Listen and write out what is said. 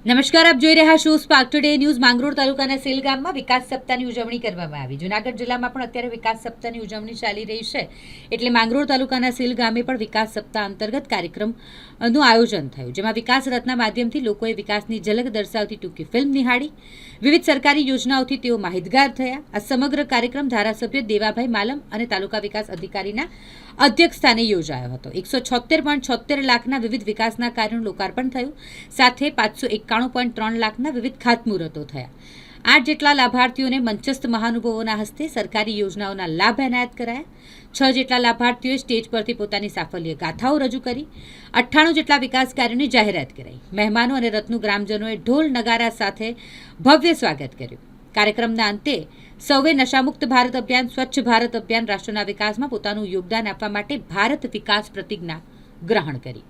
નમસ્કાર, આપ જોઈ રહ્યા છો સ્પાર્ક ટુડે ન્યૂઝ। માંગરોળ તાલુકાના સેલ ગામમાં વિકાસ સપ્તાહની ઉજવણી કરવામાં આવી। જૂનાગઢ જિલ્લામાં પણ અત્યારે વિકાસ સપ્તાહની ઉજવણી ચાલી રહી છે, એટલે માંગરોળ તાલુકાના સેલ ગામે પણ વિકાસ સપ્તાહ અંતર્ગત કાર્યક્રમનું આયોજન થયું, જેમાં વિકાસ રથના માધ્યમથી લોકોએ વિકાસની ઝલક દર્શાવતી ટૂંકી ફિલ્મ નિહાળી। વિવિધ સરકારી યોજનાઓથી તેઓ માહિતગાર થયા। આ સમગ્ર કાર્યક્રમ ધારાસભ્ય દેવાભાઈ માલમ અને તાલુકા વિકાસ અધિકારીના અધ્યક્ષસ્થાને યોજાયો હતો। 176.76 લાખના વિવિધ વિકાસના કાર્યોનું લોકાર્પણ થયું, સાથે 591.3 લાખના વિવિધ ખાતમુહૂર્તો થયા। 8 જેટલા લાભાર્થીઓને મંચસ્થ મહાનુભાવોના હસ્તે સરકારી યોજનાઓના લાભ એનાયત કરાયા। 6 જેટલા લાભાર્થીઓએ સ્ટેજ પરથી પોતાની સાફલ્ય ગાથાઓ રજૂ કરી। 98 જેટલા વિકાસ કાર્યોની જાહેરાત કરાઈ। મહેમાનો અને રત્નુ ગ્રામજનોએ ઢોલ નગારા સાથે ભવ્ય સ્વાગત કર્યું। કાર્યક્રમના અંતે સૌએ નશામુક્ત ભારત અભિયાન, સ્વચ્છ ભારત અભિયાન, રાષ્ટ્રના વિકાસમાં પોતાનું યોગદાન આપવા માટે ભારત વિકાસ પ્રતિજ્ઞા ગ્રહણ કરી।